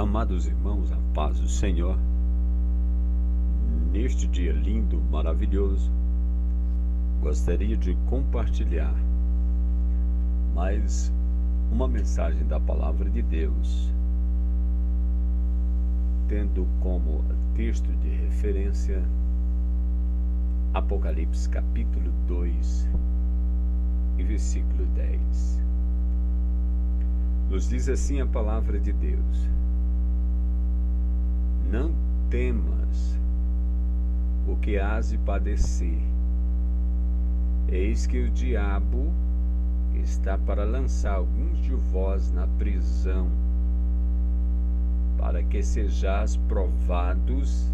Amados irmãos, a paz do Senhor, neste dia lindo, maravilhoso, gostaria de compartilhar mais uma mensagem da Palavra de Deus, tendo como texto de referência Apocalipse capítulo 2 e versículo 10. Nos diz assim a Palavra de Deus: não temas o que hás de padecer. Eis que o diabo está para lançar alguns de vós na prisão, para que sejais provados,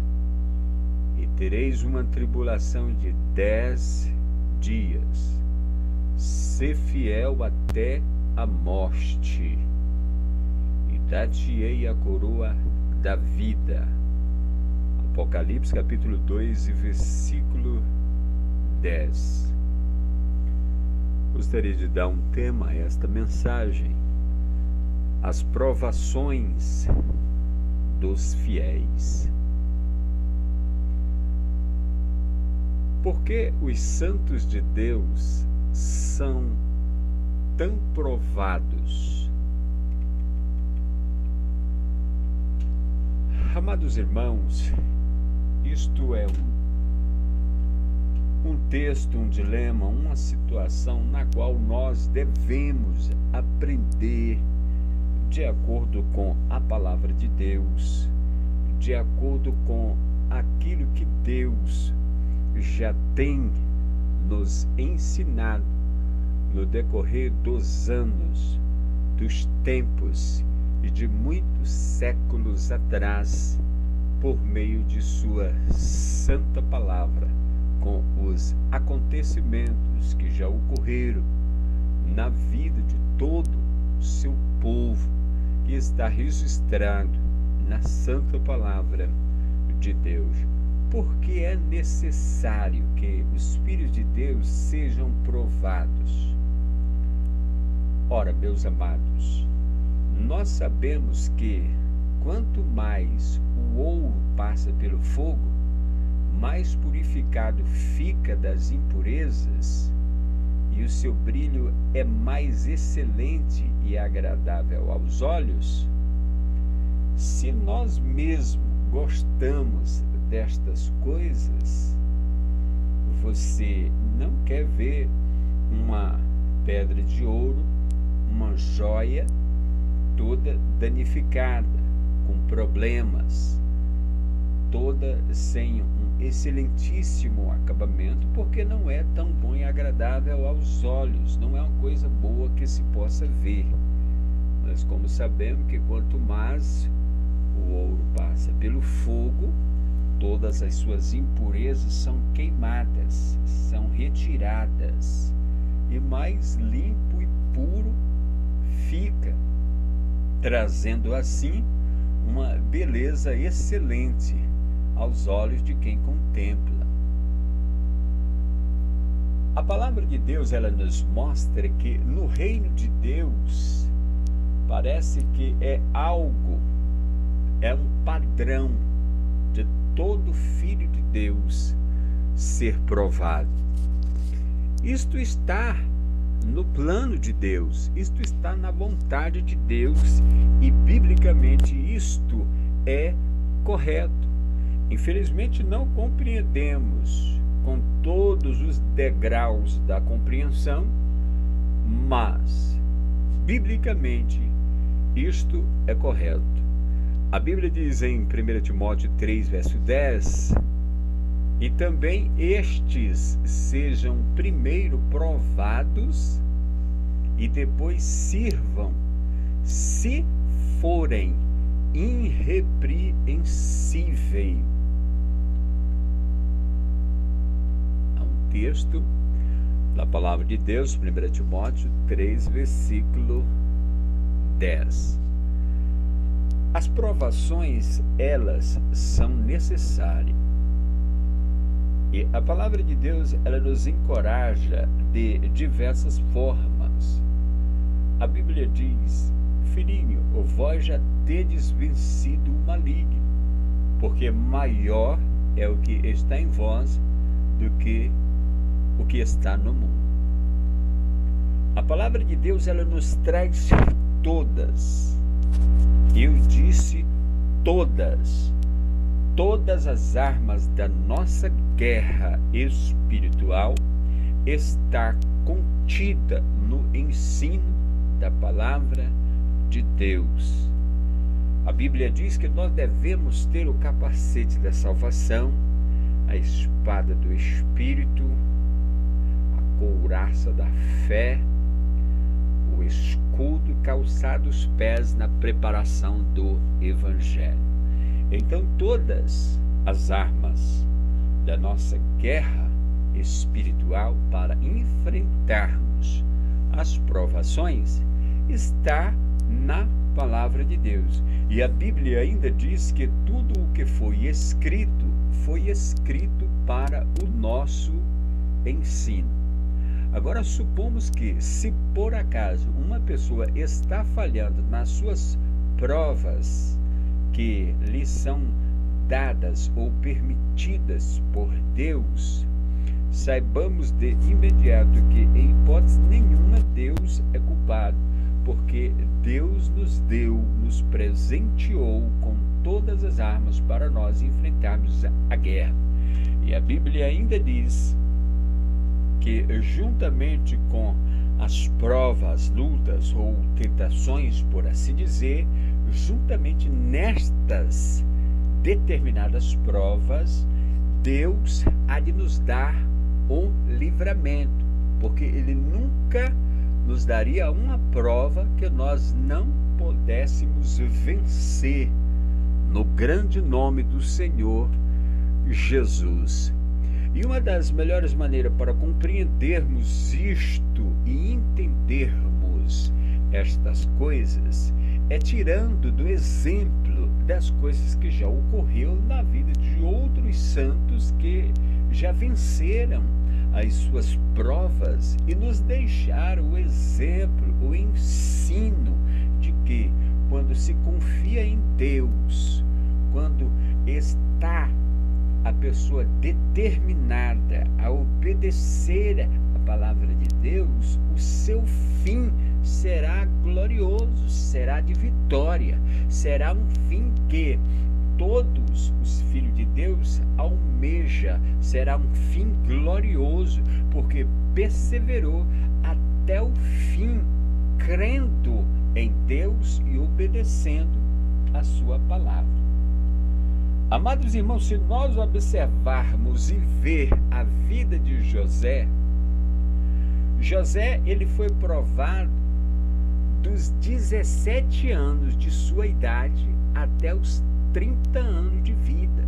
e tereis uma tribulação de 10 dias. Sê fiel até a morte, e dar-te-ei a coroa da vida. Apocalipse capítulo 2 e versículo 10. Gostaria de dar um tema a esta mensagem: as provações dos fiéis. Por que os santos de Deus são tão provados? Amados irmãos, isto é um texto, um dilema, uma situação na qual nós devemos aprender de acordo com a palavra de Deus, de acordo com aquilo que Deus já tem nos ensinado no decorrer dos anos, dos tempos e de muitos séculos atrás, por meio de sua santa palavra, com os acontecimentos que já ocorreram na vida de todo o seu povo, que está registrado na santa palavra de Deus. Porque é necessário que os filhos de Deus sejam provados. Ora, meus amados, nós sabemos que quanto mais o ouro passa pelo fogo, mais purificado fica das impurezas, e o seu brilho é mais excelente e agradável aos olhos. Se nós mesmos gostamos destas coisas, você não quer ver uma pedra de ouro, uma joia toda danificada, com problemas, toda sem um excelentíssimo acabamento, porque não é tão bom e agradável aos olhos, não é uma coisa boa que se possa ver. Mas como sabemos que quanto mais o ouro passa pelo fogo, todas as suas impurezas são queimadas, são retiradas, e mais limpo e puro fica, trazendo assim uma beleza excelente aos olhos de quem contempla. A palavra de Deus, ela nos mostra que no reino de Deus parece que é algo, é um padrão de todo filho de Deus ser provado. Isto está no plano de Deus, isto está na vontade de Deus, e biblicamente isto é correto. Infelizmente não compreendemos com todos os degraus da compreensão, mas biblicamente isto é correto. A Bíblia diz em 1 Timóteo 3, verso 10: e também estes sejam primeiro provados e depois sirvam, se forem irrepreensíveis. Há um texto da palavra de Deus, 1 Timóteo 3, versículo 10. As provações, elas são necessárias. E a palavra de Deus, ela nos encoraja de diversas formas. A Bíblia diz: filhinho, vós já tendes vencido o maligno, porque maior é o que está em vós do que o que está no mundo. A palavra de Deus, ela nos traz todas, eu disse todas as armas da nossa guerra espiritual está contida no ensino da palavra de Deus. A Bíblia diz que nós devemos ter o capacete da salvação, a espada do Espírito, a couraça da fé, o escudo, calçado os pés na preparação do Evangelho. Então todas as armas da nossa guerra espiritual para enfrentarmos as provações está na palavra de Deus. E a Bíblia ainda diz que tudo o que foi escrito para o nosso ensino. Agora, supomos que, se por acaso uma pessoa está falhando nas suas provas que lhe são dadas ou permitidas por Deus, saibamos de imediato que, em hipótese nenhuma, Deus é culpado, porque Deus nos presenteou com todas as armas para nós enfrentarmos a guerra. E a Bíblia ainda diz que, juntamente com as provas, lutas ou tentações, por assim dizer, juntamente nestas determinadas provas, Deus há de nos dar um livramento, porque Ele nunca nos daria uma prova que nós não pudéssemos vencer, no grande nome do Senhor Jesus. E uma das melhores maneiras para compreendermos isto e entendermos estas coisas é tirando do exemplo das coisas que já ocorreu na vida de outros santos que já venceram as suas provas e nos deixaram o exemplo, o ensino de que quando se confia em Deus, quando está a pessoa determinada a obedecer a palavra de Deus, o seu fim será glorioso, será de vitória, será um fim que todos os filhos de Deus almeja, será um fim glorioso, porque perseverou até o fim, crendo em Deus e obedecendo a sua palavra. Amados irmãos, se nós observarmos e ver a vida de José, ele foi provado dos 17 anos de sua idade até os 30 anos de vida.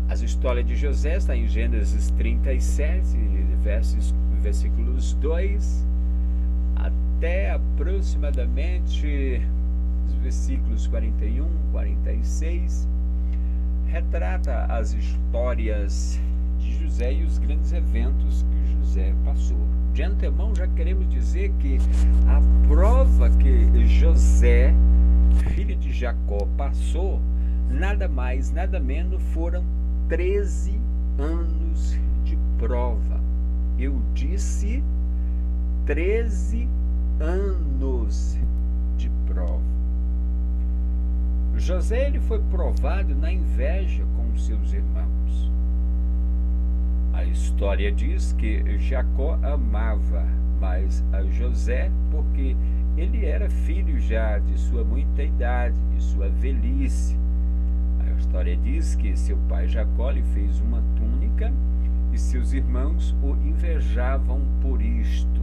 As histórias de José estão em Gênesis 37, versículos 2 até aproximadamente os versículos 41, 46. Retrata as histórias de José e os grandes eventos que José passou. De antemão, já queremos dizer que a prova que José, filho de Jacó, passou, nada mais, nada menos, foram 13 anos de prova. Eu disse 13 anos de prova. José, ele foi provado na inveja com seus irmãos. A história diz que Jacó amava mais a José porque ele era filho já de sua muita idade, de sua velhice. A história diz que seu pai Jacó lhe fez uma túnica e seus irmãos o invejavam por isto.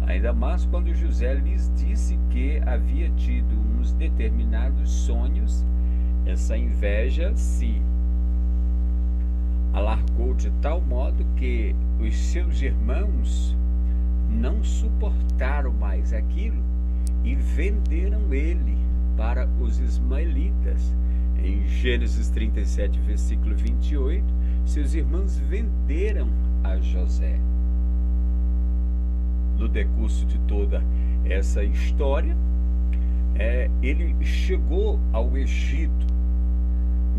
Ainda mais quando José lhes disse que havia tido uns determinados sonhos, essa inveja se alargou de tal modo que os seus irmãos não suportaram mais aquilo e venderam ele para os ismaelitas. Em Gênesis 37, versículo 28, seus irmãos venderam a José. no decurso de toda essa história, ele chegou ao Egito.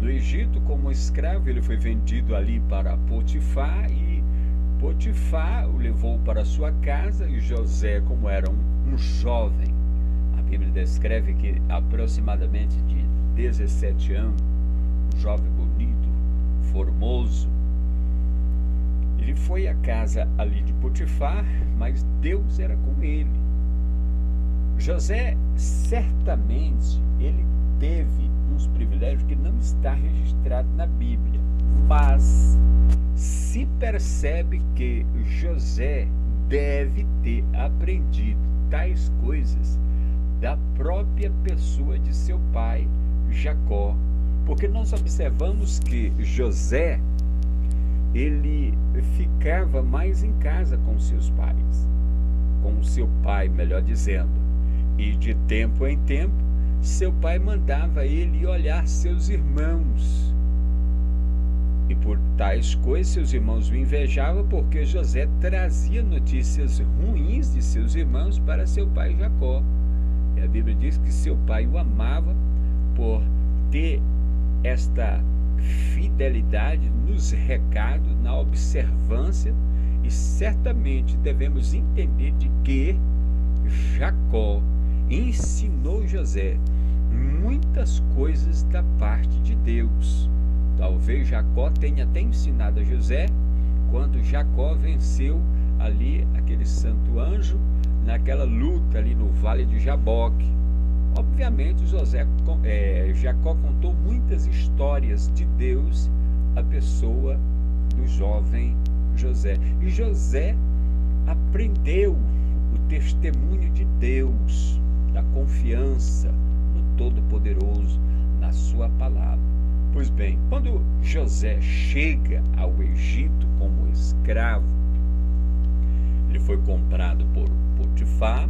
No Egito, como escravo, ele foi vendido ali para Potifar, e Potifar o levou para sua casa, e José, como era um jovem, a Bíblia descreve que aproximadamente de 17 anos, um jovem bonito, formoso, ele foi à casa ali de Potifar, mas Deus era com ele. José, certamente, ele teve uns privilégios que não está registrado na Bíblia, mas se percebe que José deve ter aprendido tais coisas da própria pessoa de seu pai, Jacó, porque nós observamos que José, ele ficava mais em casa com seus pais, com o seu pai, melhor dizendo, e de tempo em tempo, seu pai mandava ele olhar seus irmãos, e por tais coisas seus irmãos o invejavam, porque José trazia notícias ruins de seus irmãos para seu pai Jacó. E a Bíblia diz que seu pai o amava por ter esta fidelidade nos recados, na observância, e certamente devemos entender de que Jacó ensinou José muitas coisas da parte de Deus. Talvez Jacó tenha até ensinado a José quando Jacó venceu ali aquele santo anjo naquela luta ali no vale de Jaboque. Obviamente Jacó contou muitas histórias de Deus à pessoa do jovem José. E José aprendeu o testemunho de Deus, da confiança no Todo-Poderoso, na sua palavra. Pois bem, quando José chega ao Egito como escravo, ele foi comprado por Potifar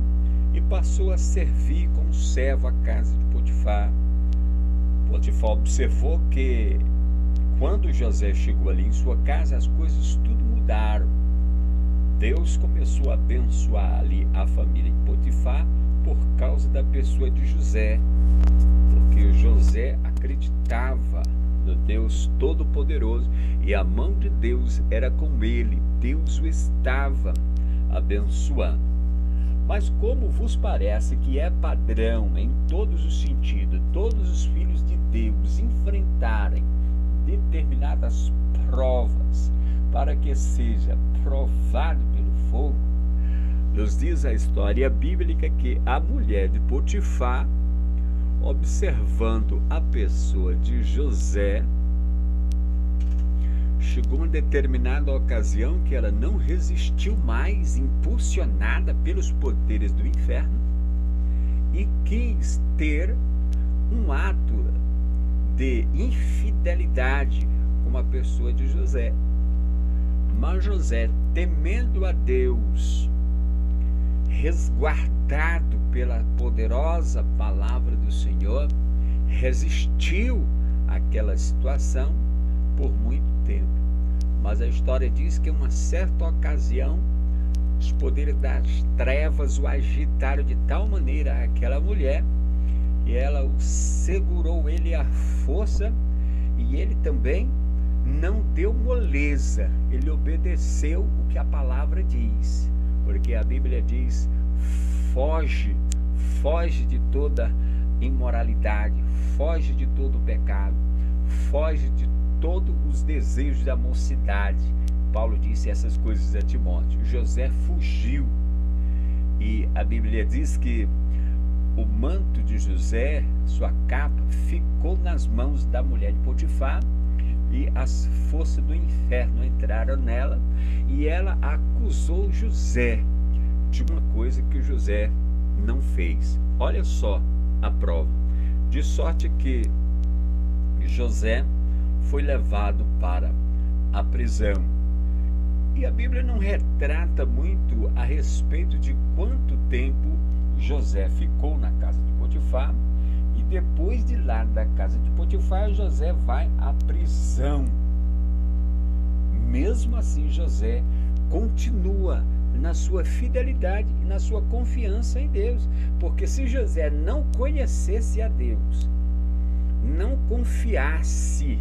e passou a servir como servo à casa de Potifar. Potifar observou que quando José chegou ali em sua casa, as coisas tudo mudaram. Deus começou a abençoar ali a família de Potifar por causa da pessoa de José, porque José acreditava no Deus Todo-Poderoso e a mão de Deus era com ele. Deus o estava abençoando. Mas como vos parece que é padrão em todos os sentidos, todos os filhos de Deus enfrentarem determinadas provas para que seja provado pelo fogo, nos diz a história bíblica que a mulher de Potifar, observando a pessoa de José, chegou uma determinada ocasião que ela não resistiu mais, impulsionada pelos poderes do inferno, e quis ter um ato de infidelidade com a pessoa de José. Mas José, temendo a Deus, resguardado pela poderosa palavra do Senhor, resistiu àquela situação por muito tempo. Mas a história diz que em uma certa ocasião os poderes das trevas o agitaram de tal maneira aquela mulher, e ela o segurou ele à força, e ele também não deu moleza, ele obedeceu o que a palavra diz, porque a Bíblia diz: foge de toda imoralidade, foge de todo pecado, foge de todos os desejos da mocidade. Paulo disse essas coisas a Timóteo. José fugiu, e a Bíblia diz que o manto de José, sua capa, ficou nas mãos da mulher de Potifar, e as forças do inferno entraram nela, e ela acusou José de uma coisa que José não fez. Olha só a prova. De sorte que José foi levado para a prisão. E a Bíblia não retrata muito a respeito de quanto tempo José ficou na casa de Potifar. E depois de lá da casa de Potifar, José vai à prisão. Mesmo assim, José continua na sua fidelidade e na sua confiança em Deus. Porque se José não conhecesse a Deus, não confiasse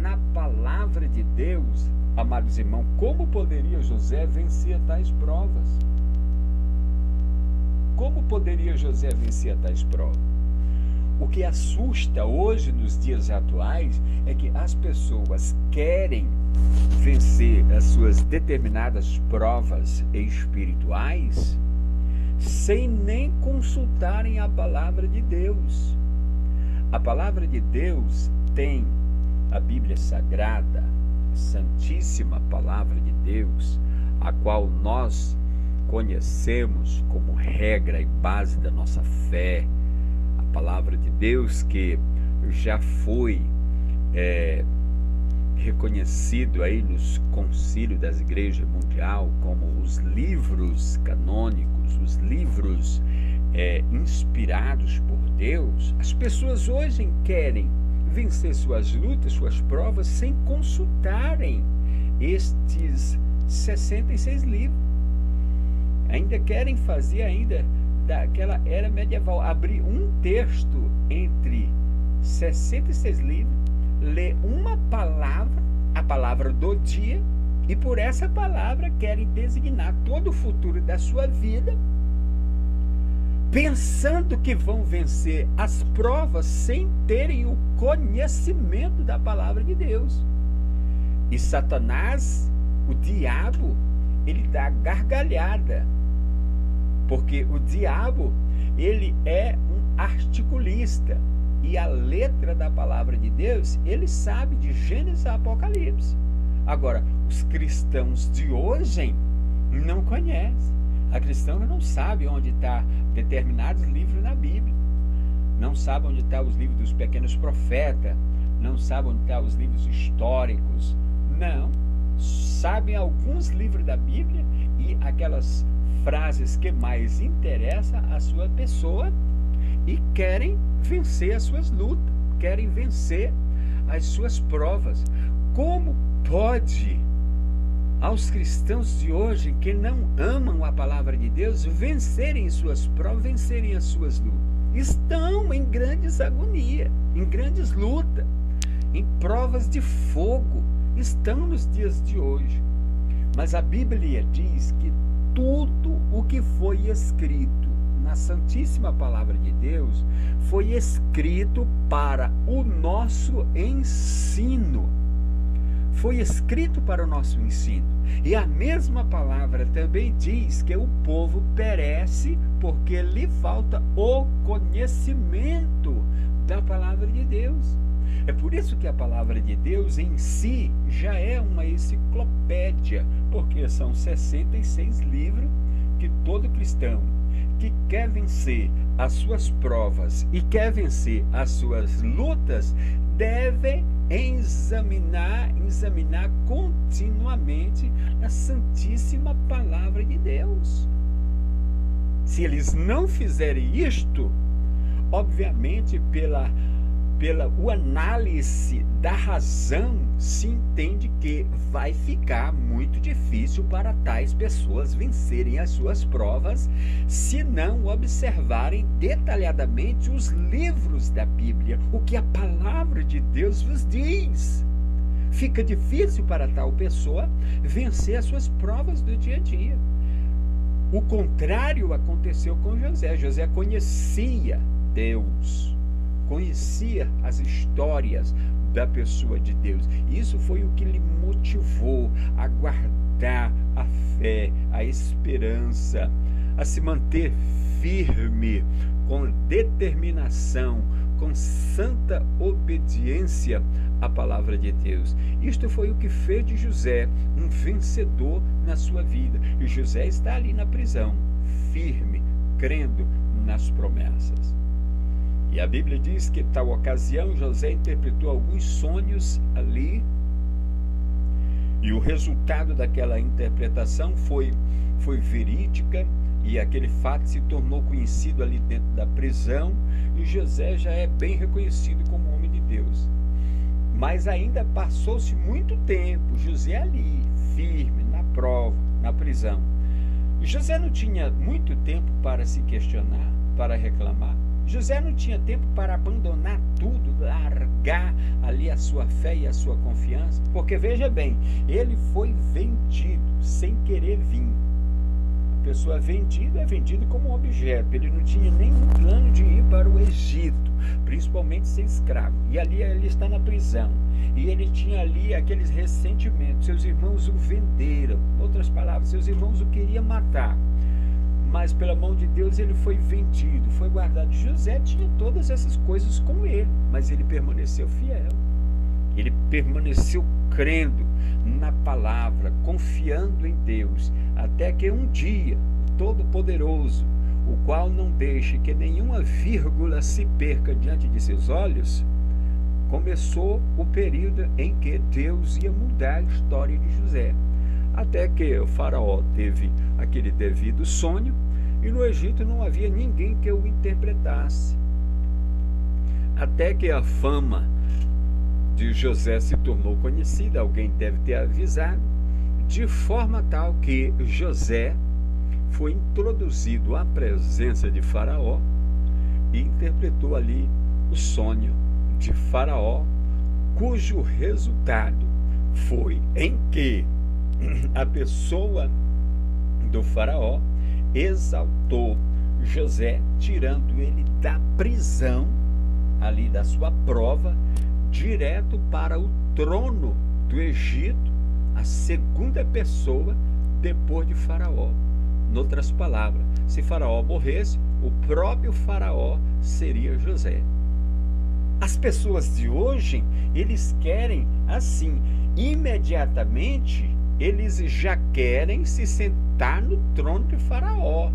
na palavra de Deus, amados irmãos, como poderia José vencer tais provas? Como poderia José vencer tais provas? O que assusta hoje, nos dias atuais, é que as pessoas querem vencer as suas determinadas provas espirituais sem nem consultarem a palavra de Deus. A palavra de Deus tem a Bíblia Sagrada, a Santíssima Palavra de Deus, a qual nós conhecemos como regra e base da nossa fé. A palavra de Deus que já foi reconhecido aí nos concílios das igrejas mundial como os livros canônicos, os livros inspirados por Deus. As pessoas hoje querem vencer suas lutas, suas provas, sem consultarem estes 66 livros. Ainda querem fazer daquela era medieval, abrir um texto entre 66 livros, ler uma palavra, a palavra do dia, e por essa palavra querem designar todo o futuro da sua vida, pensando que vão vencer as provas sem terem o conhecimento da palavra de Deus. E Satanás, o diabo, ele dá gargalhada, porque o diabo, ele é um articulista, e a letra da palavra de Deus, ele sabe de Gênesis a Apocalipse. Agora, os cristãos de hoje não conhecem. A cristã não sabe onde está determinados livros na Bíblia, não sabe onde estão os livros dos pequenos profetas, não sabe onde estão os livros históricos, não. Sabem alguns livros da Bíblia e aquelas frases que mais interessam a sua pessoa, e querem vencer as suas lutas, querem vencer as suas provas. Como pode aos cristãos de hoje que não amam a palavra de Deus vencerem suas provas, vencerem as suas lutas? Estão em grandes agonias, em grandes lutas, em provas de fogo, estão nos dias de hoje. Mas a Bíblia diz que tudo o que foi escrito na Santíssima Palavra de Deus foi escrito para o nosso ensino. Foi escrito para o nosso ensino. E a mesma palavra também diz que o povo perece porque lhe falta o conhecimento da palavra de Deus. É por isso que a palavra de Deus em si já é uma enciclopédia, porque são 66 livros que todo cristão que quer vencer as suas provas e quer vencer as suas lutas deve examinar continuamente a Santíssima Palavra de Deus. Se eles não fizerem isto, obviamente pela análise da razão, se entende que vai ficar muito difícil para tais pessoas vencerem as suas provas se não observarem detalhadamente os livros da Bíblia, o que a palavra de Deus vos diz. Fica difícil para tal pessoa vencer as suas provas do dia a dia. O contrário aconteceu com José. José conhecia Deus, conhecia as histórias da pessoa de Deus. Isso foi o que lhe motivou a guardar a fé, a esperança, a se manter firme, com determinação, com santa obediência à palavra de Deus. Isto foi o que fez de José um vencedor na sua vida. E José está ali na prisão, firme, crendo nas promessas. E a Bíblia diz que, em tal ocasião, José interpretou alguns sonhos ali, e o resultado daquela interpretação foi verídica, e aquele fato se tornou conhecido ali dentro da prisão, e José já é bem reconhecido como homem de Deus. Mas ainda passou-se muito tempo, José ali, firme, na prova, na prisão. José não tinha muito tempo para se questionar, para reclamar. José não tinha tempo para abandonar tudo, largar ali a sua fé e a sua confiança, porque veja bem, ele foi vendido sem querer vir. A pessoa vendida é vendido como um objeto. Ele não tinha nenhum plano de ir para o Egito, principalmente ser escravo. E ali ele está na prisão. E ele tinha ali aqueles ressentimentos. Seus irmãos o venderam. Em outras palavras, seus irmãos o queriam matar. Mas pela mão de Deus ele foi vendido, foi guardado. José tinha todas essas coisas com ele, mas ele permaneceu fiel. Ele permaneceu crendo na palavra, confiando em Deus, até que um dia o Todo-Poderoso, o qual não deixa que nenhuma vírgula se perca diante de seus olhos, começou o período em que Deus ia mudar a história de José. Até que o faraó teve aquele devido sonho e no Egito não havia ninguém que o interpretasse. Até que a fama de José se tornou conhecida, alguém deve ter avisado, de forma tal que José foi introduzido à presença de Faraó e interpretou ali o sonho de Faraó, cujo resultado foi em que a pessoa do Faraó exaltou José, tirando ele da prisão, ali da sua prova, direto para o trono do Egito, a segunda pessoa depois de Faraó. Em outras palavras, se Faraó morresse, o próprio Faraó seria José. As pessoas de hoje, eles querem assim, imediatamente, eles já querem se sentar no trono de Faraó.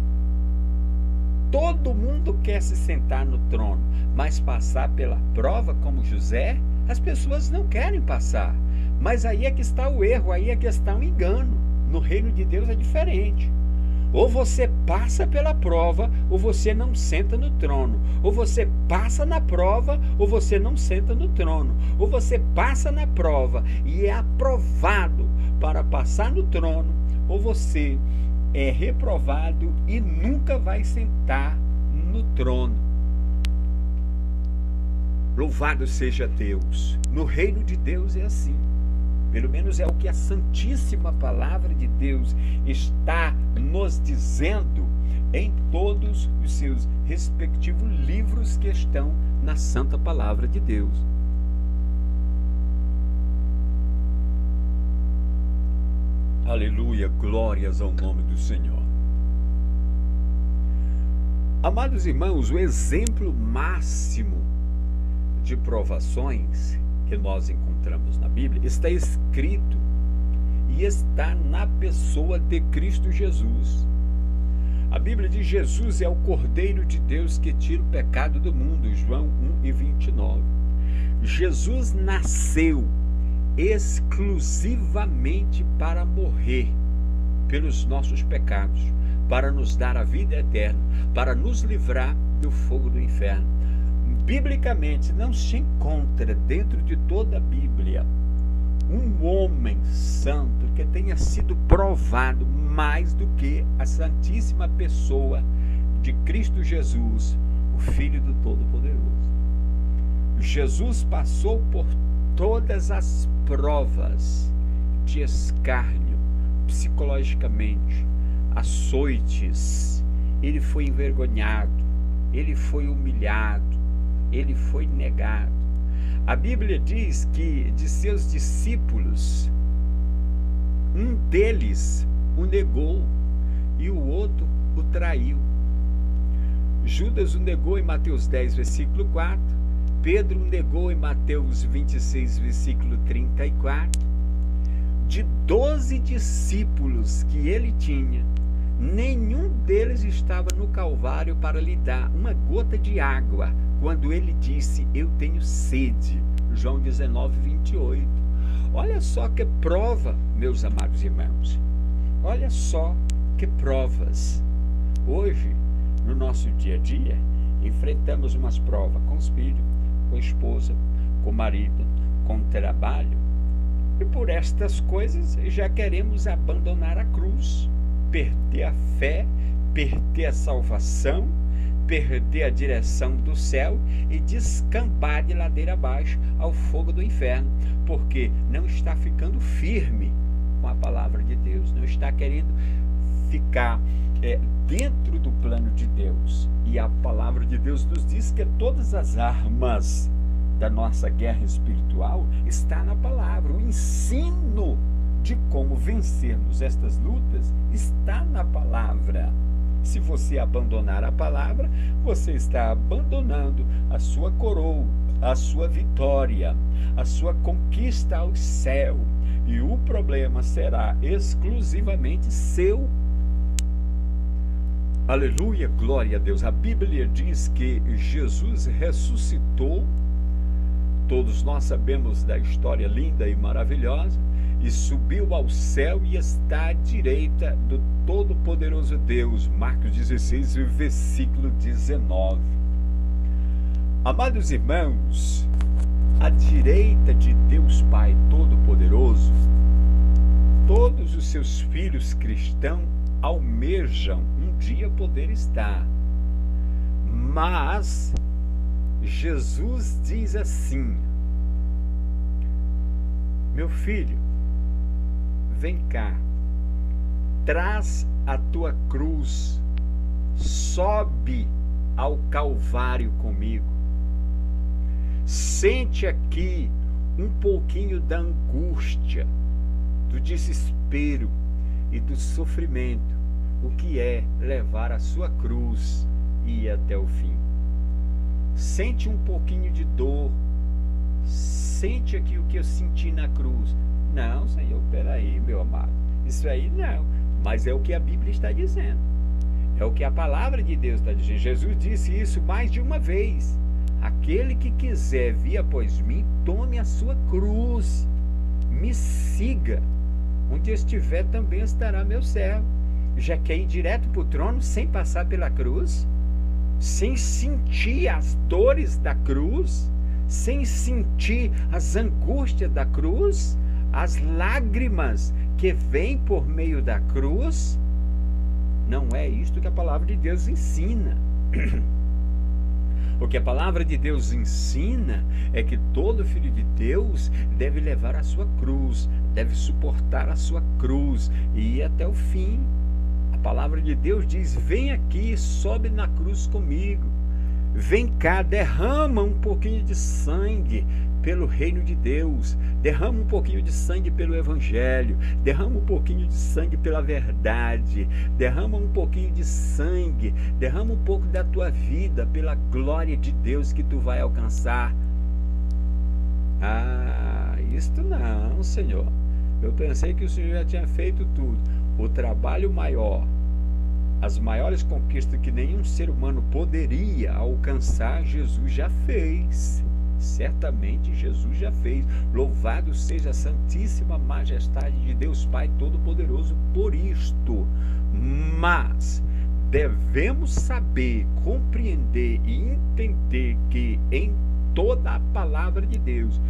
Todo mundo quer se sentar no trono, mas passar pela prova como José, as pessoas não querem passar. Mas aí é que está o erro, aí é que está o engano. No reino de Deus é diferente. Ou você passa pela prova, ou você não senta no trono. Ou você passa na prova, ou você não senta no trono. Ou você passa na prova e é aprovado para passar no trono, ou você é reprovado e nunca vai sentar no trono. Louvado seja Deus. No reino de Deus é assim. Pelo menos é o que a Santíssima Palavra de Deus está nos dizendo em todos os seus respectivos livros que estão na Santa Palavra de Deus. Aleluia, glórias ao nome do Senhor. Amados irmãos, o exemplo máximo de provações que nós encontramos na Bíblia está escrito e está na pessoa de Cristo Jesus. A Bíblia diz: Jesus é o Cordeiro de Deus que tira o pecado do mundo, João 1:29. Jesus nasceu exclusivamente para morrer pelos nossos pecados, para nos dar a vida eterna, para nos livrar do fogo do inferno. Biblicamente, não se encontra dentro de toda a Bíblia um homem santo que tenha sido provado mais do que a santíssima pessoa de Cristo Jesus, o Filho do Todo-Poderoso. Jesus passou por todas as provas de escárnio, psicologicamente, açoites, ele foi envergonhado, ele foi humilhado, ele foi negado. A Bíblia diz que de seus discípulos, um deles o negou e o outro o traiu. Judas o negou em Mateus 10, versículo 4. Pedro o negou em Mateus 26, versículo 34. De 12 discípulos que ele tinha, nenhum deles estava no Calvário para lhe dar uma gota de água, quando ele disse: eu tenho sede. João 19, 28. Olha só que prova, meus amados irmãos. Olha só que provas. Hoje, no nosso dia a dia, enfrentamos umas provas com os filhos, com a esposa, com o marido, com o trabalho. E por estas coisas já queremos abandonar a cruz. perder a fé, perder a salvação, perder a direção do céu e descambar de ladeira abaixo ao fogo do inferno, porque não está ficando firme com a palavra de Deus, não está querendo ficar dentro do plano de Deus. E a palavra de Deus nos diz que todas as armas da nossa guerra espiritual está na palavra. O ensino de como vencermos estas lutas está na palavra. Se você abandonar a palavra, você está abandonando a sua coroa, a sua vitória, a sua conquista ao céu. E o problema será exclusivamente seu. Aleluia, glória a Deus. A Bíblia diz que Jesus ressuscitou. Todos nós sabemos da história linda e maravilhosa. E subiu ao céu e está à direita do Todo-Poderoso Deus. Marcos 16, versículo 19. Amados irmãos, à direita de Deus Pai Todo-Poderoso, todos os seus filhos cristãos almejam um dia poder estar. Mas Jesus diz assim: meu filho, vem cá, traz a tua cruz, sobe ao Calvário comigo, sente aqui um pouquinho da angústia, do desespero e do sofrimento, o que é levar a sua cruz e ir até o fim. Sente um pouquinho de dor, sente aqui o que eu senti na cruz. Não, Senhor, peraí, meu amado, isso aí não, mas é o que a Bíblia está dizendo, é o que a palavra de Deus está dizendo. Jesus disse isso mais de uma vez: aquele que quiser vir após mim, tome a sua cruz, me siga, onde eu estiver também estará meu servo. Já quer ir direto para o trono sem passar pela cruz, sem sentir as dores da cruz, sem sentir as angústias da cruz, as lágrimas que vêm por meio da cruz? Não é isto que a palavra de Deus ensina. O que a palavra de Deus ensina é que todo filho de Deus deve levar a sua cruz, deve suportar a sua cruz e ir até o fim. A palavra de Deus diz: vem aqui, sobe na cruz comigo. Vem cá, derrama um pouquinho de sangue pelo reino de Deus, derrama um pouquinho de sangue pelo evangelho, derrama um pouquinho de sangue pela verdade, derrama um pouquinho de sangue, derrama um pouco da tua vida pela glória de Deus que tu vai alcançar. Ah, isto não, Senhor. Eu pensei que o Senhor já tinha feito tudo. O trabalho maior, as maiores conquistas que nenhum ser humano poderia alcançar, Jesus já fez. Certamente Jesus já fez. Louvado seja a santíssima majestade de Deus Pai Todo-Poderoso por isto. Mas devemos saber, compreender e entender que em toda a palavra de Deus,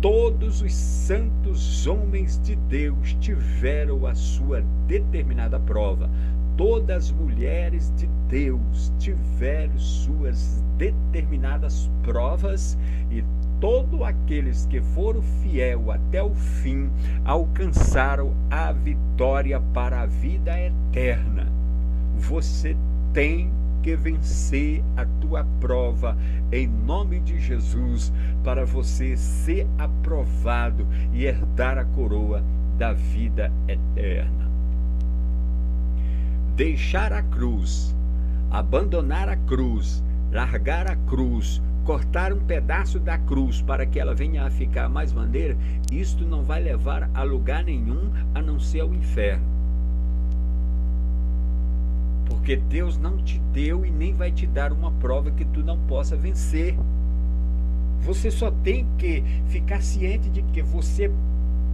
todos os santos homens de Deus tiveram a sua determinada prova. Todas as mulheres de Deus tiveram suas determinadas provas, e todos aqueles que foram fiéis até o fim alcançaram a vitória para a vida eterna. Você tem que vencer a tua prova em nome de Jesus, para você ser aprovado e herdar a coroa da vida eterna. Deixar a cruz, abandonar a cruz, largar a cruz, cortar um pedaço da cruz para que ela venha a ficar mais maneira, isto não vai levar a lugar nenhum a não ser ao inferno. Porque Deus não te deu e nem vai te dar uma prova que tu não possa vencer. Você só tem que ficar ciente de que você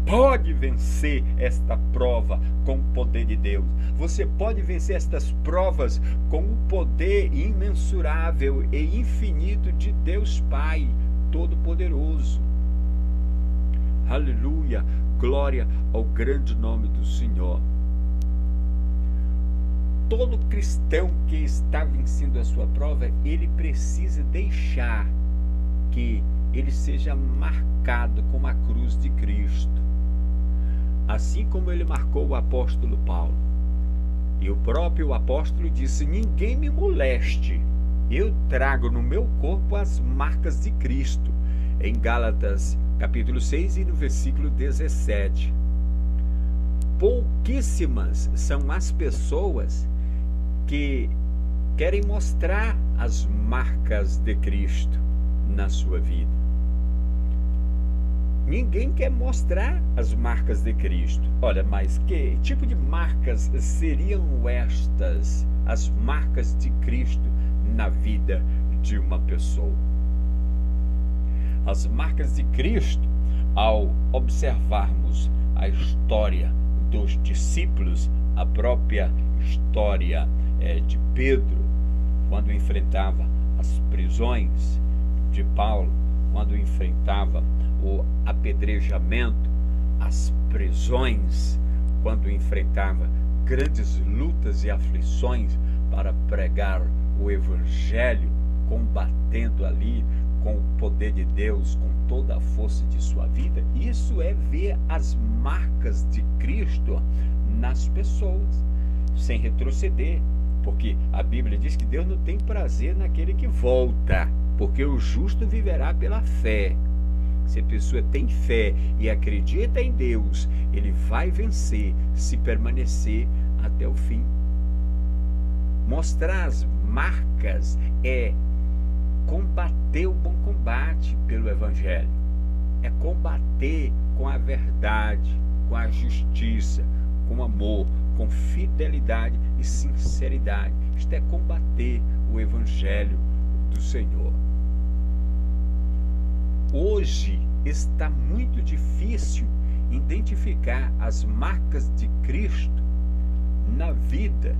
pode vencer esta prova com o poder de Deus. Você pode vencer estas provas com o poder imensurável e infinito de Deus Pai Todo-Poderoso. Aleluia, glória ao grande nome do Senhor. todo cristão que está vencendo a sua prova, ele precisa deixar que ele seja marcado com a cruz de Cristo. Assim como ele marcou o apóstolo Paulo. E o próprio apóstolo disse: ninguém me moleste, eu trago no meu corpo as marcas de Cristo. Em Gálatas capítulo 6 e no versículo 17. Pouquíssimas são as pessoas que querem mostrar as marcas de Cristo na sua vida. Ninguém quer mostrar as marcas de Cristo. Olha, mas que tipo de marcas seriam estas, as marcas de Cristo na vida de uma pessoa? As marcas de Cristo, ao observarmos a história dos discípulos, a própria história de Pedro, quando enfrentava as prisões, de Paulo, quando enfrentava o apedrejamento, as prisões, quando enfrentava grandes lutas e aflições para pregar o Evangelho, combatendo ali com o poder de Deus, com toda a força de sua vida. Isso é ver as marcas de Cristo nas pessoas, sem retroceder, porque a Bíblia diz que Deus não tem prazer naquele que volta, porque o justo viverá pela fé. Se a pessoa tem fé e acredita em Deus, ele vai vencer se permanecer até o fim. Mostrar as marcas é combater o bom combate pelo Evangelho. É combater com a verdade, com a justiça, com amor, com fidelidade e sinceridade. Isto é combater o Evangelho do Senhor. Hoje está muito difícil identificar as marcas de Cristo na vida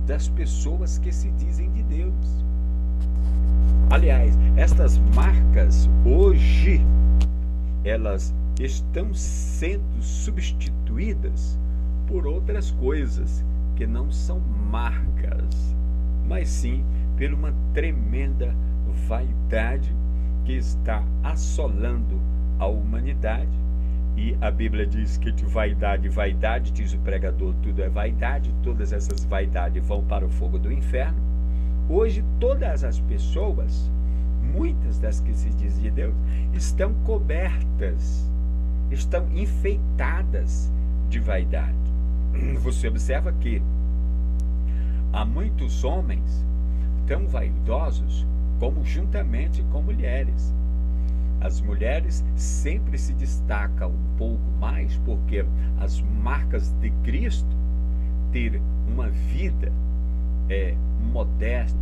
das pessoas que se dizem de Deus. Aliás, estas marcas hoje, elas estão sendo substituídas por outras coisas que não são marcas, mas sim por uma tremenda vaidade que está assolando a humanidade. E a Bíblia diz que de vaidade, vaidade, diz o pregador, tudo é vaidade, todas essas vaidades vão para o fogo do inferno. Hoje todas as pessoas, muitas das que se dizem de Deus, estão cobertas, estão enfeitadas de vaidade. Você observa que há muitos homens tão vaidosos como juntamente com mulheres. As mulheres sempre se destacam um pouco mais porque as marcas de Cristo, ter uma vida modesta,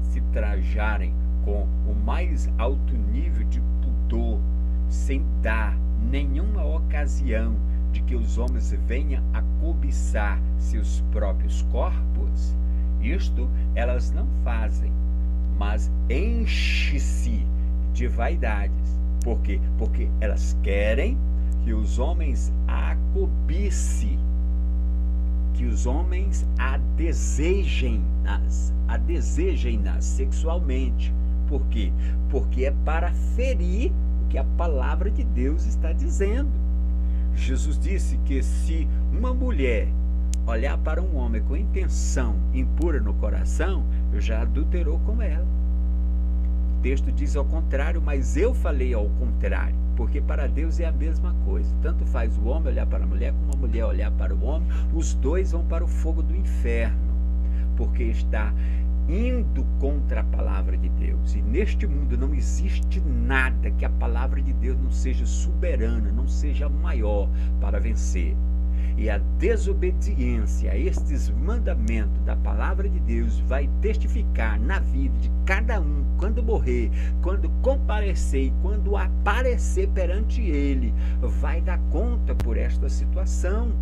se trajarem com o mais alto nível de pudor, sem dar nenhuma ocasião de que os homens venham a cobiçar seus próprios corpos, isto elas não fazem, mas enche-se de vaidades. Por quê? Porque elas querem que os homens a cobicem, que os homens a desejem-nas sexualmente. Por quê? Porque é para ferir o que a palavra de Deus está dizendo. Jesus disse que se uma mulher olhar para um homem com intenção impura no coração, já adulterou com ela. O texto diz ao contrário, mas eu falei ao contrário, porque para Deus é a mesma coisa. Tanto faz o homem olhar para a mulher, como a mulher olhar para o homem, os dois vão para o fogo do inferno, porque está indo contra a palavra de Deus. E neste mundo não existe nada que a palavra de Deus não seja soberana, não seja maior para vencer. E a desobediência a estes mandamentos da palavra de Deus vai testificar na vida de cada um, quando morrer, quando comparecer e quando aparecer perante ele, vai dar conta por esta situação.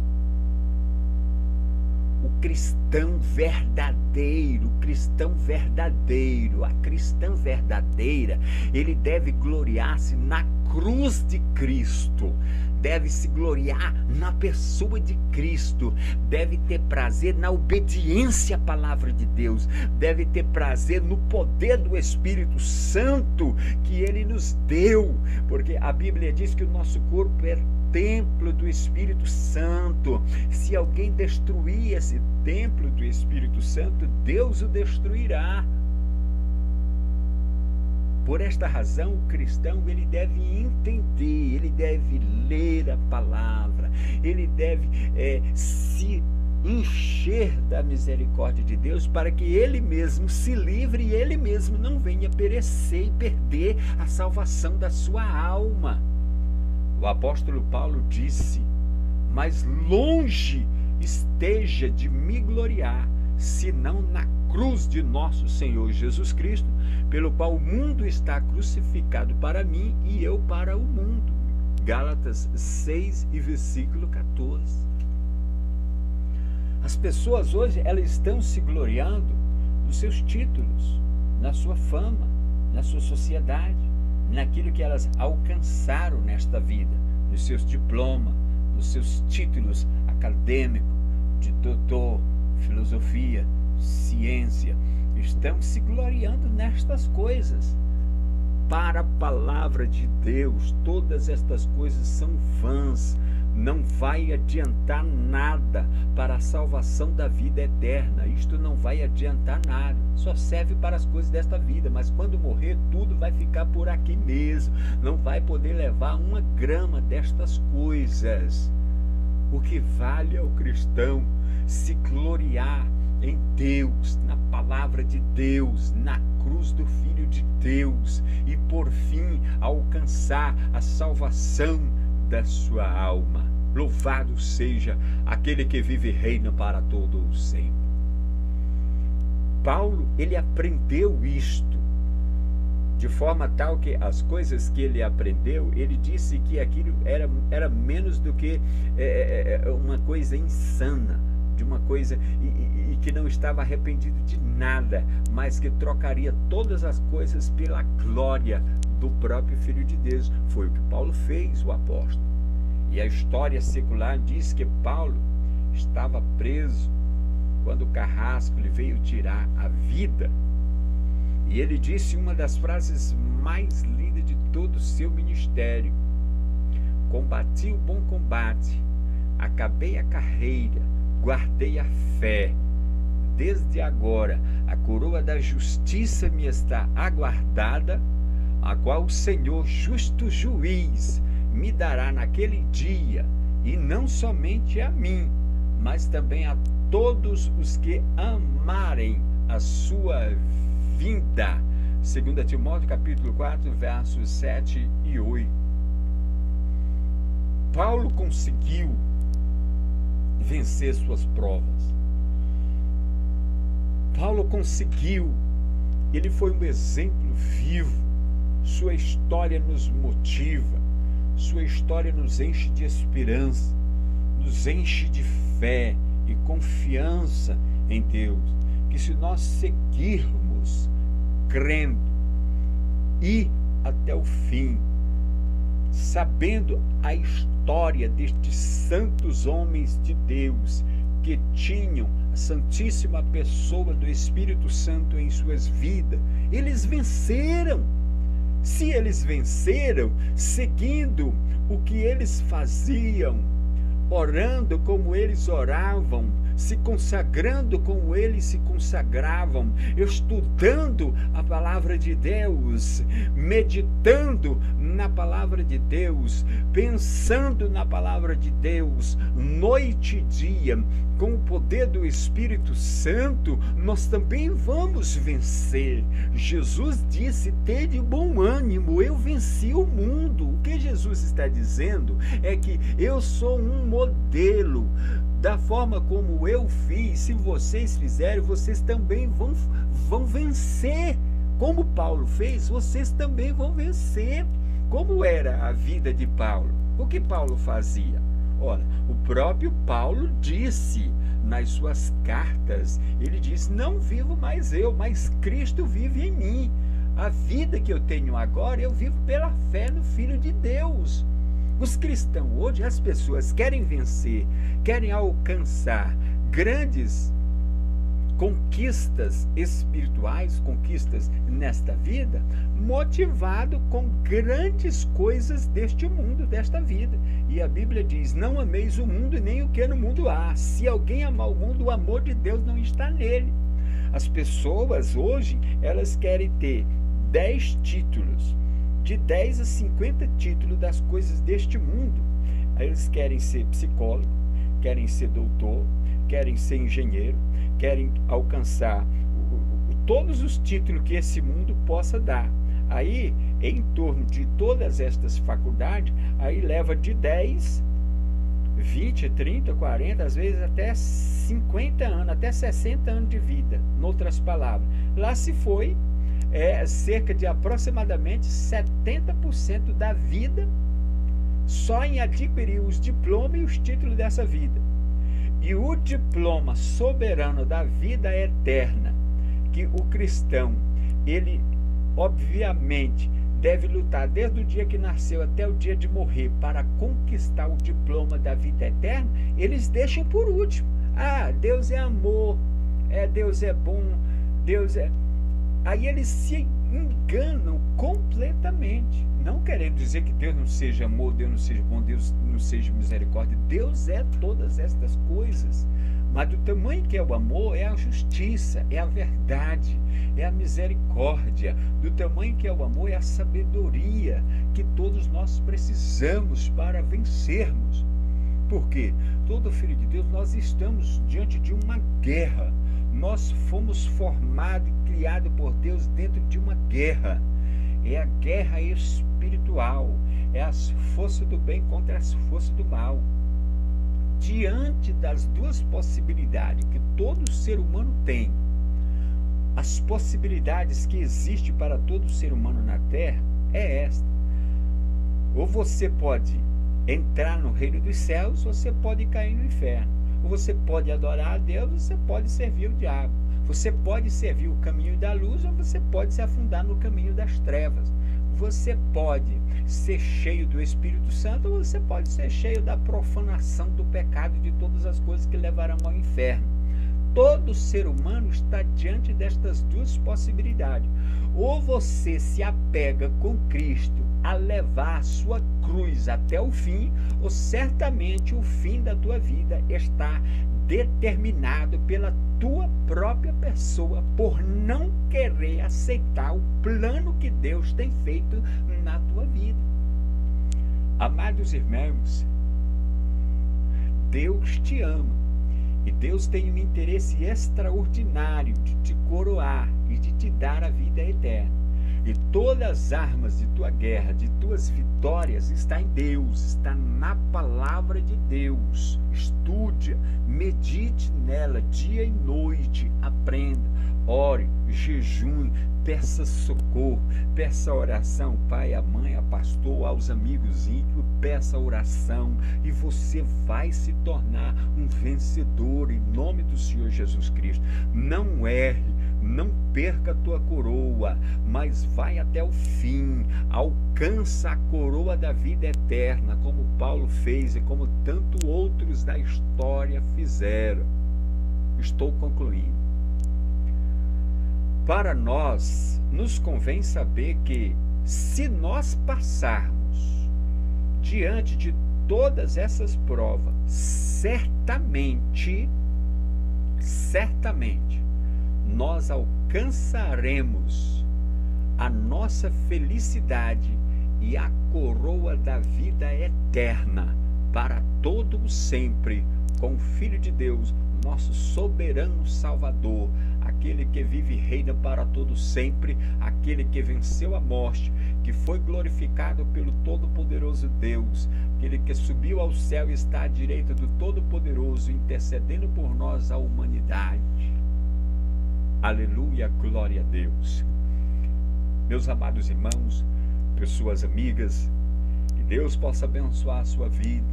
O cristão verdadeiro, a cristã verdadeira, ele deve gloriar-se na cruz de Cristo, deve se gloriar na pessoa de Cristo, deve ter prazer na obediência à palavra de Deus, deve ter prazer no poder do Espírito Santo que Ele nos deu, porque a Bíblia diz que o nosso corpo é templo do Espírito Santo. Se alguém destruir esse templo do Espírito Santo, Deus o destruirá. Por esta razão, o cristão, ele deve entender, ele deve ler a palavra, ele deve se encher da misericórdia de Deus, para que ele mesmo se livre e ele mesmo não venha perecer e perder a salvação da sua alma. O apóstolo Paulo disse: mas longe esteja de me gloriar, senão na cruz de nosso Senhor Jesus Cristo, pelo qual o mundo está crucificado para mim e eu para o mundo. Gálatas 6 e versículo 14. As pessoas hoje, elas estão se gloriando nos seus títulos, na sua fama, na sua sociedade, naquilo que elas alcançaram nesta vida, nos seus diplomas, nos seus títulos acadêmicos, de doutor, filosofia, ciência. Estão se gloriando nestas coisas. Para a palavra de Deus, todas estas coisas são vãs, não vai adiantar nada para a salvação da vida eterna. Isto não vai adiantar nada, só serve para as coisas desta vida, mas quando morrer tudo vai ficar por aqui mesmo, não vai poder levar uma grama destas coisas. O que vale ao cristão se gloriar em Deus, na palavra de Deus, na cruz do Filho de Deus, e por fim alcançar a salvação da sua alma. Louvado seja aquele que vive e reina para todo o sempre. Paulo, ele aprendeu isto, de forma tal que as coisas que ele aprendeu, ele disse que aquilo era menos do que uma coisa insana, de uma coisa e que não estava arrependido de nada, mas que trocaria todas as coisas pela glória do próprio Filho de Deus. Foi o que Paulo fez, o apóstolo. E a história secular diz que Paulo estava preso quando o carrasco lhe veio tirar a vida. E ele disse uma das frases mais lindas de todo o seu ministério: combati o bom combate, acabei a carreira, guardei a fé. Desde agora a coroa da justiça me está aguardada, a qual o Senhor, justo juiz, me dará naquele dia, e não somente a mim, mas também a todos os que amarem a sua vinda. 2 Timóteo capítulo 4, versos 7 e 8. Paulo conseguiu vencer suas provas. Paulo conseguiu, ele foi um exemplo vivo. Sua história nos motiva, sua história nos enche de esperança, nos enche de fé e confiança em Deus, que se nós seguirmos crendo e até o fim, sabendo a história destes santos homens de Deus que tinham a santíssima pessoa do Espírito Santo em suas vidas, eles venceram. Se eles venceram, seguindo o que eles faziam, orando como eles oravam, se consagrando como eles se consagravam, estudando a palavra de Deus, meditando na palavra de Deus, pensando na palavra de Deus, noite e dia, com o poder do Espírito Santo, nós também vamos vencer. Jesus disse: tede bom ânimo, eu venci o mundo. O que Jesus está dizendo é que eu sou um modelo. Da forma como eu fiz, se vocês fizerem, vocês também vão vencer. Como Paulo fez, vocês também vão vencer. Como era a vida de Paulo? O que Paulo fazia? Olha, o próprio Paulo disse nas suas cartas, ele disse: não vivo mais eu, mas Cristo vive em mim. A vida que eu tenho agora, eu vivo pela fé no Filho de Deus. Os cristãos hoje, as pessoas querem vencer, querem alcançar grandes conquistas espirituais, conquistas nesta vida, motivado com grandes coisas deste mundo, desta vida. E a Bíblia diz: não ameis o mundo e nem o que no mundo há. Se alguém amar o mundo, o amor de Deus não está nele. As pessoas hoje, elas querem ter 10 títulos, de 10 a 50 títulos das coisas deste mundo. Eles querem ser psicólogo, querem ser doutor, querem ser engenheiro, querem alcançar todos os títulos que esse mundo possa dar. Aí, em torno de todas estas faculdades, aí leva de 10, 20, 30, 40, às vezes até 50 anos, até 60 anos de vida. Em outras palavras, lá se foi cerca de aproximadamente 70% da vida só em adquirir os diplomas e os títulos dessa vida. E o diploma soberano da vida eterna, que o cristão, ele obviamente deve lutar desde o dia que nasceu até o dia de morrer para conquistar o diploma da vida eterna, eles deixam por último. Ah, Deus é amor, Deus é bom, Deus é... Aí eles se enganam completamente. Não querendo dizer que Deus não seja amor, Deus não seja bom, Deus não seja misericórdia. Deus é todas estas coisas. Mas do tamanho que é o amor, é a justiça, é a verdade, é a misericórdia. Do tamanho que é o amor, é a sabedoria que todos nós precisamos para vencermos. Por quê? Todo filho de Deus, nós estamos diante de uma guerra. Nós fomos formados e criados por Deus dentro de uma guerra. É a guerra espiritual. É as forças do bem contra as forças do mal. Diante das duas possibilidades que todo ser humano tem, as possibilidades que existem para todo ser humano na Terra é esta. Ou você pode entrar no reino dos céus, ou você pode cair no inferno. Ou você pode adorar a Deus, ou você pode servir o diabo. Você pode servir o caminho da luz, ou você pode se afundar no caminho das trevas. Você pode ser cheio do Espírito Santo, ou você pode ser cheio da profanação do pecado e de todas as coisas que levarão ao inferno. Todo ser humano está diante destas duas possibilidades. Ou você se apega com Cristo a levar a sua cruz até o fim, ou certamente o fim da tua vida está determinado pela tua própria pessoa, por não querer aceitar o plano que Deus tem feito na tua vida. Amados irmãos, Deus te ama e Deus tem um interesse extraordinário de te coroar e de te dar a vida eterna. E todas as armas de tua guerra, de tuas vitórias, está em Deus, está na palavra de Deus. Estude, medite nela dia e noite, aprenda, ore, jejum, peça socorro, peça oração, pai, a mãe, a pastor, aos amigos íntimos, peça oração e você vai se tornar um vencedor em nome do Senhor Jesus Cristo. Não erre, não perca a tua coroa, mas vai até o fim, alcança a coroa da vida eterna, como Paulo fez e como tantos outros da história fizeram. Estou concluindo. Para nós, nos convém saber que, se nós passarmos diante de todas essas provas, certamente, nós alcançaremos a nossa felicidade e a coroa da vida eterna para todo o sempre, com o Filho de Deus, nosso soberano Salvador, aquele que vive e reina para todo sempre, aquele que venceu a morte, que foi glorificado pelo Todo-Poderoso Deus, aquele que subiu ao céu e está à direita do Todo-Poderoso, intercedendo por nós, a humanidade. Aleluia, glória a Deus. Meus amados irmãos, pessoas amigas, que Deus possa abençoar a sua vida,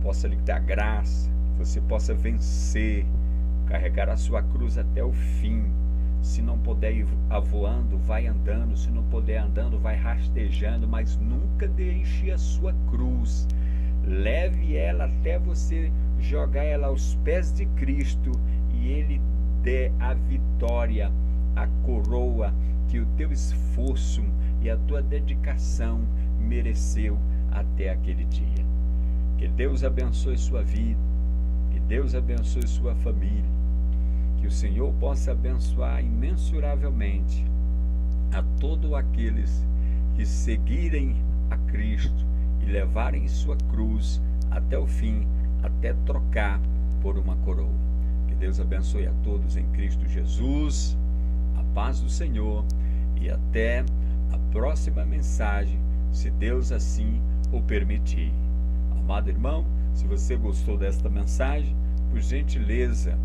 possa lhe dar graça, você possa vencer, carregar a sua cruz até o fim, Se não puder ir voando, vai andando. Se não puder andando, vai rastejando, mas nunca deixe a sua cruz. Leve ela até você jogar ela aos pés de Cristo e Ele dê a vitória, a coroa que o teu esforço e a tua dedicação mereceu até aquele dia. Que Deus abençoe sua vida, que Deus abençoe sua família, que o Senhor possa abençoar imensuravelmente a todos aqueles que seguirem a Cristo e levarem sua cruz até o fim, até trocar por uma coroa. Que Deus abençoe a todos em Cristo Jesus, a paz do Senhor e até a próxima mensagem, se Deus assim o permitir. Amado irmão, se você gostou desta mensagem, por gentileza,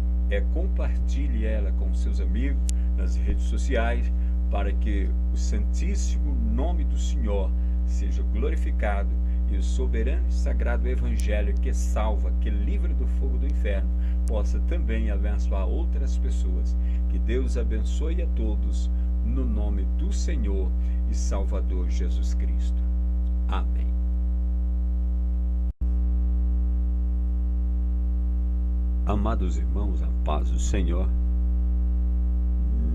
compartilhe ela com seus amigos nas redes sociais, para que o santíssimo nome do Senhor seja glorificado e o soberano e sagrado evangelho que salva, que livra do fogo do inferno, possa também abençoar outras pessoas. Que Deus abençoe a todos, no nome do Senhor e Salvador Jesus Cristo. Amém. Amados irmãos, a paz do Senhor.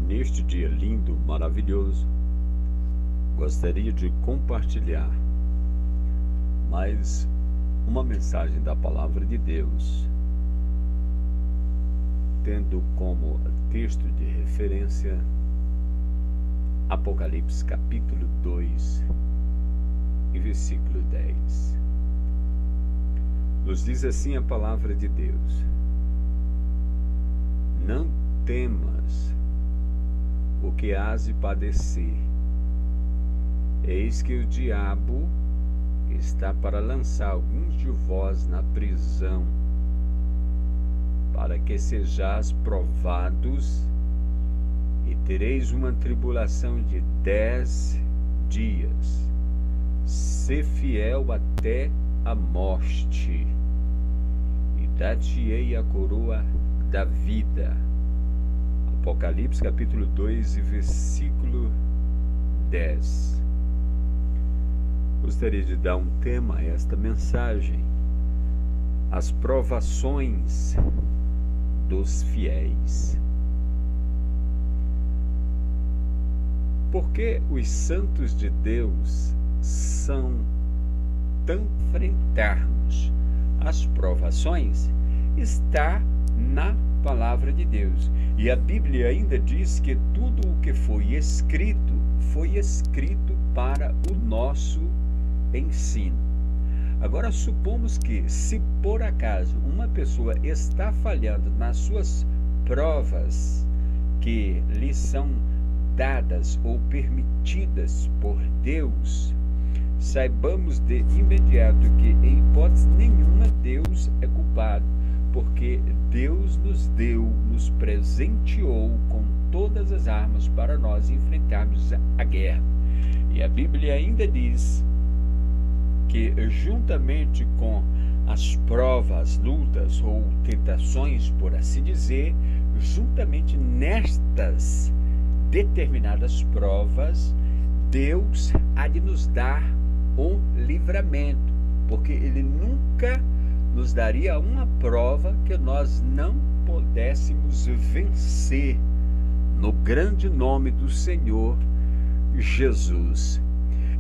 Neste dia lindo, maravilhoso, gostaria de compartilhar mais uma mensagem da Palavra de Deus, tendo como texto de referência Apocalipse capítulo 2 e versículo 10. Nos diz assim a Palavra de Deus: não temas o que hás de padecer. Eis que o diabo está para lançar alguns de vós na prisão, para que sejais provados, e tereis uma tribulação de 10 dias. Sê fiel até a morte, e dar-te-ei a coroa da vida. Apocalipse capítulo 2 e versículo 10. Gostaria de dar um tema a esta mensagem: as provações dos fiéis. Por que os santos de Deus são tão enfrentarmos as provações? Está na Palavra de Deus. E a Bíblia ainda diz que tudo o que foi escrito para o nosso ensino. Agora, supomos que, se por acaso uma pessoa está falhando nas suas provas que lhe são dadas ou permitidas por Deus, saibamos de imediato que, em hipótese nenhuma, Deus é culpado, porque Deus nos presenteou com todas as armas para nós enfrentarmos a guerra. E a Bíblia ainda diz que, juntamente com as provas, lutas ou tentações, por assim dizer, juntamente nestas determinadas provas, Deus há de nos dar um livramento, porque Ele nunca nos daria uma prova que nós não pudéssemos vencer, no grande nome do Senhor Jesus.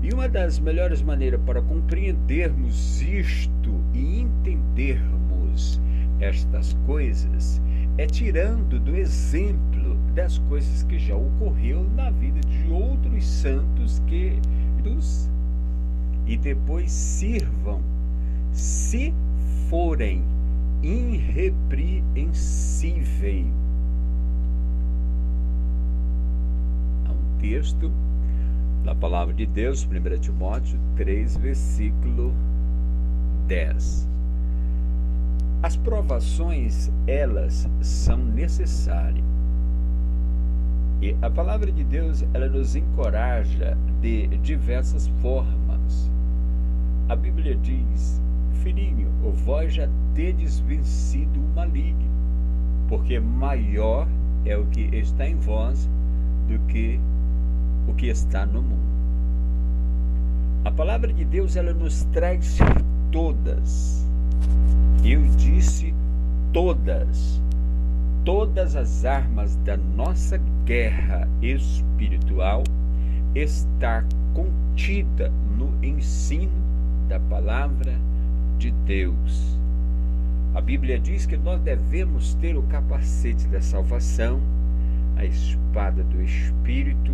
E uma das melhores maneiras para compreendermos isto e entendermos estas coisas é tirando do exemplo das coisas que já ocorreu na vida de outros santos que nos e depois sirvam, se forem irrepreensíveis. Há um texto da Palavra de Deus, 1 Timóteo 3, versículo 10. As provações, elas são necessárias. E a Palavra de Deus, ela nos encoraja de diversas formas. A Bíblia diz: filhinho, vós já tendes vencido o maligno, porque maior é o que está em vós do que o que está no mundo. A palavra de Deus, ela nos traz todas. Eu disse todas as armas da nossa guerra espiritual está contida no ensino da palavra de Deus. A Bíblia diz que nós devemos ter o capacete da salvação, a espada do Espírito,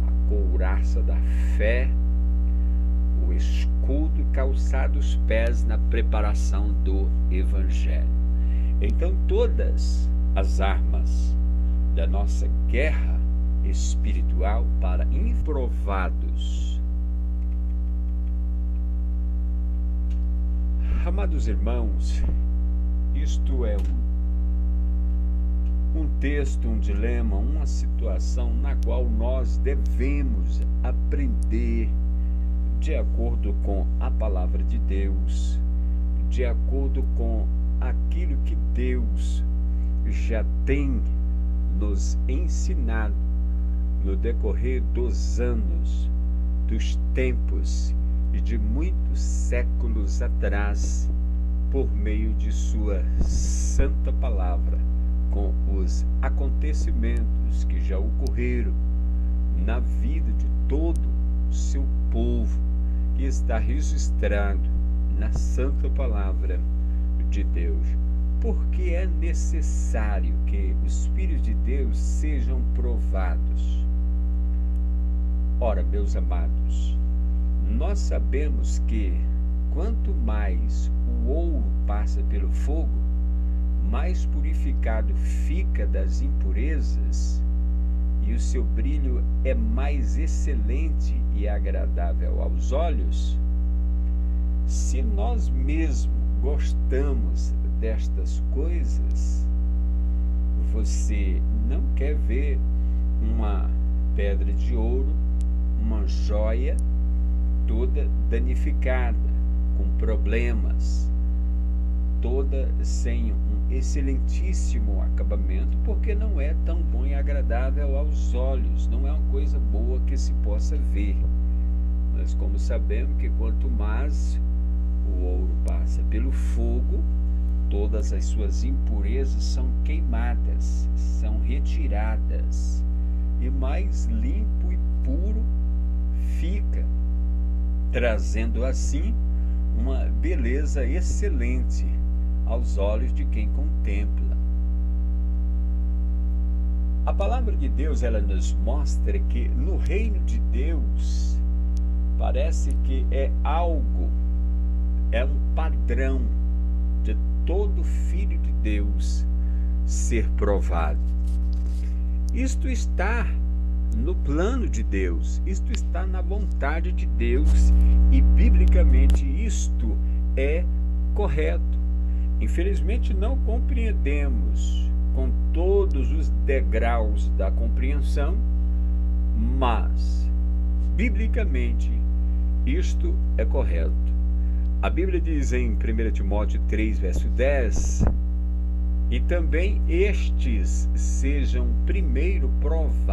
a couraça da fé, o escudo, calçado os pés na preparação do Evangelho. Então, todas as armas da nossa guerra espiritual para improvados. Amados irmãos, isto é um texto, um dilema, uma situação na qual nós devemos aprender de acordo com a palavra de Deus, de acordo com aquilo que Deus já tem nos ensinado no decorrer dos anos, dos tempos e de muitos séculos atrás, por meio de sua santa palavra, com os acontecimentos que já ocorreram na vida de todo o seu povo, que está registrado na santa palavra de Deus. Porque é necessário que os filhos de Deus sejam provados. Ora, meus amados, nós sabemos que quanto mais o ouro passa pelo fogo, mais purificado fica das impurezas e o seu brilho é mais excelente e agradável aos olhos. Se nós mesmos gostamos destas coisas, você não quer ver uma pedra de ouro, uma joia toda danificada, com problemas, toda sem um excelentíssimo acabamento, porque não é tão bom e agradável aos olhos, não é uma coisa boa que se possa ver. Mas como sabemos que quanto mais o ouro passa pelo fogo, todas as suas impurezas são queimadas, são retiradas, e mais limpo e puro fica, trazendo assim uma beleza excelente aos olhos de quem contempla. A palavra de Deus, ela nos mostra que no reino de Deus parece que é algo, é um padrão de todo filho de Deus ser provado. Isto está no plano de Deus, isto está na vontade de Deus e biblicamente isto é correto. Infelizmente não compreendemos com todos os degraus da compreensão, mas biblicamente isto é correto. A Bíblia diz em 1 Timóteo 3, verso 10, e também estes sejam primeiro provados